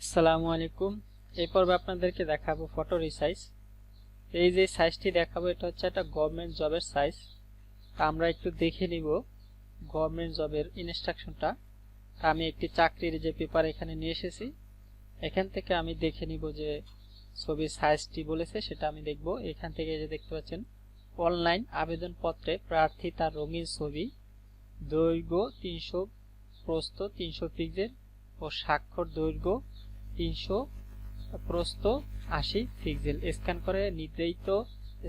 আসসালামু আলাইকুম। এই পর্বে আপনাদেরকে দেখাবো ফটো রিসাইজ। এই যে সাইজটি দেখাবো এটা হচ্ছে একটা গভর্নমেন্ট জবের সাইজ। আমরা একটু দেখে নিব গভর্নমেন্ট জবের ইনস্ট্রাকশনটা। আমি একটি চাকরির যে পেপার এখানে নিয়ে এসেছি, এখান থেকে আমি দেখে নিব যে ছবির সাইজটি বলেছে সেটা আমি দেখব। এখান থেকে যে দেখতে পাচ্ছেন অনলাইন আবেদনপত্রে প্রার্থী তার রঙিন ছবি, দৈর্ঘ্য 300, প্রস্থ 300 পিক্সেল ও স্বাক্ষর দৈর্ঘ্য 300, প্রস্থ 80 পিক্সেল স্ক্যান করে নির্ধারিত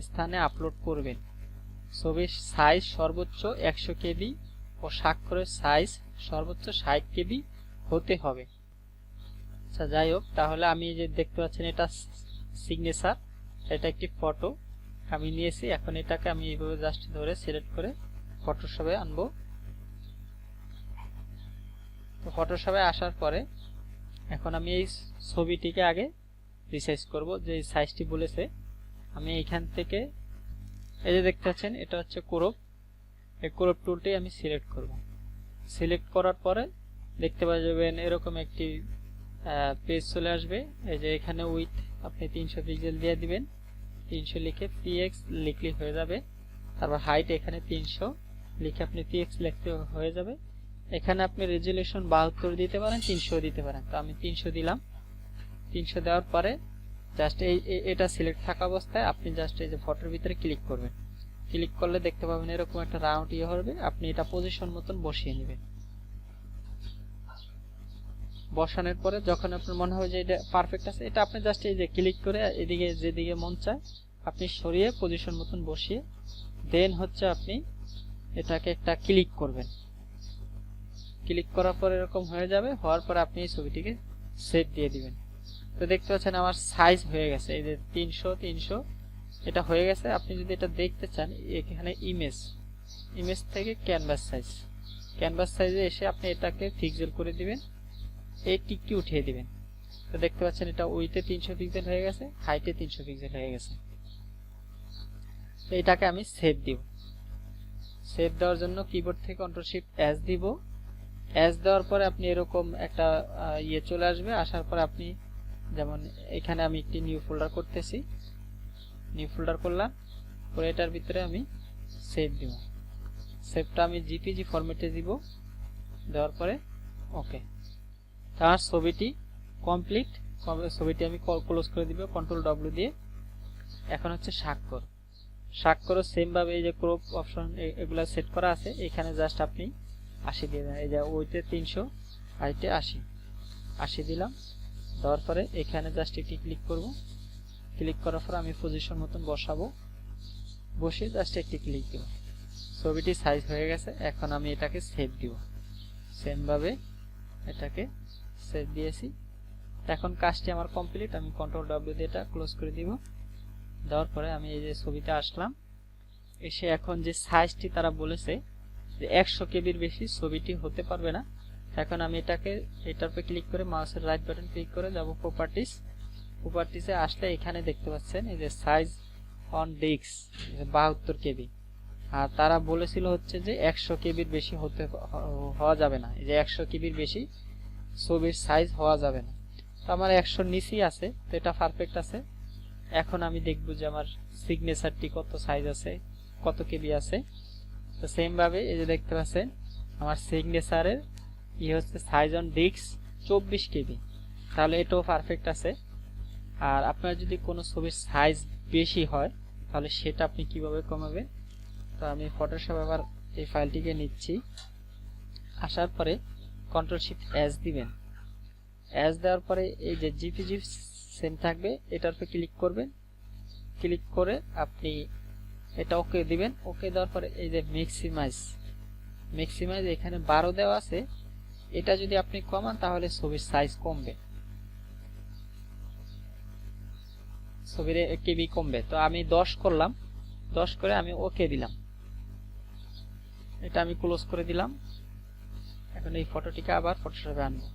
স্থানে আপলোড করবেন। ছবির সাইজ সর্বোচ্চ 100 কেবি ও স্বাক্ষরের সাইজ সর্বোচ্চ 60 কেবি হতে হবে। আচ্ছা, যাই হোক, তাহলে আমি যে দেখতে পাচ্ছেন এটা সিগনেচার, এটা একটি ফটো আমি নিয়েছি। এখন এটাকে আমি এইভাবে জাস্ট ধরে সিলেক্ট করে ফটোশপে আনবো। তো ফটোশপে আসার পরে এখন আমি এই ছবিটিকে আগে রিসাইজ করব। যে সাইজটি বলেছে আমি এইখান থেকে এই যে দেখতে পাচ্ছেন এটা হচ্ছে ক্রপ, এই ক্রপ টুলটি আমি সিলেক্ট করব। সিলেক্ট করার পরে দেখতে পাবেন এরকম একটি পেজ চলে আসবে। এই যে এখানে উইথ আপনি 300 পিক্সেল দিয়ে দিবেন, 300 লিখে px লিখলে হয়ে যাবে। তারপর হাইট এখানে 300 লিখে আপনি px লিখতে হয়ে যাবে। এখানে আপনি রেজুলেশন 72 দিতে পারেন, 300 দিতে পারেন। তো আমি 300 দিলাম। 300 দেওয়ার পরে জাস্ট এটা সিলেক্ট থাকা অবস্থায় আপনি জাস্ট এই যে ফটোর ভিতরে ক্লিক করবেন। ক্লিক করলে দেখতে পাবেন এরকম একটা রাউন্ড হবে। আপনি এটা পজিশন মতন বসিয়ে নেবেন। বসানোর পরে যখন আপনার মনে হয় যে এটা পারফেক্ট আছে, এটা আপনি জাস্ট এই যে ক্লিক করে এদিকে যেদিকে মন চায় আপনি সরিয়ে পজিশন মতন বসিয়ে দেন হচ্ছে আপনি এটাকে একটা ক্লিক করবেন। ক্লিক করার পর এরকম হয়ে যাবে। হওয়ার পর আপনি এই ছবিটিকে সেভ দিয়ে দিবেন। তো দেখতে পাচ্ছেন আমার সাইজ হয়ে গেছে, এই যে 300 এটা হয়ে গেছে। আপনি যদি এটা দেখতে চান এখানে ইমেজ থেকে ক্যানভাস সাইজে এসে আপনি এটাকে পিক্সেল করে দিবেন, এই টিকটি উঠিয়ে দিবেন। তো দেখতে পাচ্ছেন এটা উইথে 300 পিক্সেল হয়ে গেছে, হাইটে 300 পিক্সেল হয়ে গেছে। তো এটাকে আমি সেভ দিব। সেভ দেওয়ার জন্য কিবোর্ড থেকে Ctrl+Shift+S দিব। এস দেওয়ার পরে আপনি এরকম একটা চলে আসবে। আসার পর আপনি যেমন এখানে আমি একটি নিউ ফোল্ডার করতেছি, নিউ ফোল্ডার করলাম। পরে এটার ভিতরে আমি সেভ দিব। সেভটা আমি জিপিজি ফরম্যাটে দিব। দেওয়ার পরে ওকে। তার ছবিটি কমপ্লিট। ছবিটি আমি ক্লোজ করে দিব Ctrl+W দিয়ে। এখন হচ্ছে স্বাক্ষরও সেম ভাবে এই যে ক্রপ অপশন এগুলা সেট করা আছে, এখানে জাস্ট আপনি 80 দিয়ে দেন। এই যে ওইতে 300, হাইটে 80 দিলাম। দেওয়ার পরে এখানে জাস্ট একটি ক্লিক করব। ক্লিক করার পর আমি পজিশন মতন বসাবো, বসে জাস্ট একটি ক্লিক দেব। ছবিটি সাইজ হয়ে গেছে। এখন আমি এটাকে সেভ দিব। সেম ভাবে এটাকে সেভ দিয়েছি। এখন কাজটি আমার কমপ্লিট। আমি Ctrl+W দিয়ে এটা ক্লোজ করে দিব। দেওয়ার পরে আমি এই যে ছবিতে আসলাম, এসে এখন যে সাইজটি তারা বলেছে যে 100 কেবির বেশি ছবিটি হতে পারবে না। এখন আমি এটার উপরে ক্লিক করে মাউসের রাইট বাটন ক্লিক করে যাব প্রপার্টিসে আসলে এখানে দেখতে পাচ্ছেন এই যে সাইজ অন ডিস্ক 72 কেবি। আর তারা বলেছিল হচ্ছে যে 100 কেবির বেশি হওয়া যাবে না। এই যে 100 কেবির বেশি ছবির সাইজ হওয়া যাবে না। তো আমার 100 নিচেই আছে, তো এটা পারফেক্ট আছে। এখন আমি দেখব যে আমার সিগনেচারটি কত সাইজ আছে, কত কেবি আছে। তো সেম ভাবে এই যে দেখতে পাচ্ছেন আমার সিগনেচারের হচ্ছে সাইজ অন ডিস্ক 24 কেবি, তাহলে এটাও পারফেক্ট আছে। আর আপনার যদি কোনো ছবির সাইজ বেশি হয় তাহলে সেটা আপনি কিভাবে কমাবেন। তো আমি ফটোশপ আবার এই ফাইলটিকে নিচ্ছি। আসার পরে Ctrl+Shift+S দিবেন। এস দেওয়ার পরে এই যে জিপিজি সেম থাকবে, এটার উপরে ক্লিক করবেন। ক্লিক করে আপনি এটা ওকে দিবেন। ওকে দেওয়ার পরে এই যে ম্যাক্সিমাইজ এখানে 12 দেওয়া আছে, এটা যদি আপনি কমান তাহলে ছবির সাইজ কমবে, ছবির কেবি কমবে। তো আমি 10 করলাম, 10 করে আমি ওকে দিলাম। এটা আমি ক্লোজ করে দিলাম। এখন এই ফটোটিকে আবার ফটোশপে আনবো।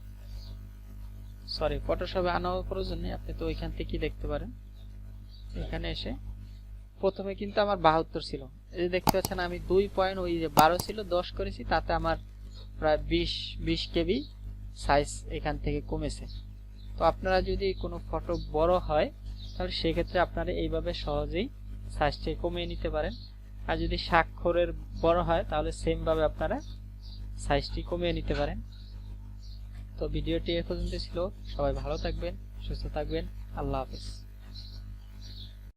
সরি, ফটোশপে আনার প্রয়োজন নেই, আপনি তো ওইখান থেকেই দেখতে পারেন। এখানে এসে প্রথমে কিন্তু আমার 72 ছিল, এই যে দেখতে পাচ্ছেন আমি 2.12 ছিল, 10 করেছি, তাতে আমার প্রায় 20 কেবি সাইজ এখান থেকে কমেছে। তো আপনারা যদি কোনো ফটো বড় হয় তাহলে সেক্ষেত্রে আপনারা এইভাবে সহজেই সাইজটি কমিয়ে নিতে পারেন। আর যদি স্বাক্ষরের বড় হয় তাহলে সেম ভাবে আপনারা সাইজটি কমিয়ে নিতে পারেন। তো ভিডিওটি এ পর্যন্ত ছিল। সবাই ভালো থাকবেন, সুস্থ থাকবেন। আল্লাহ হাফেজ।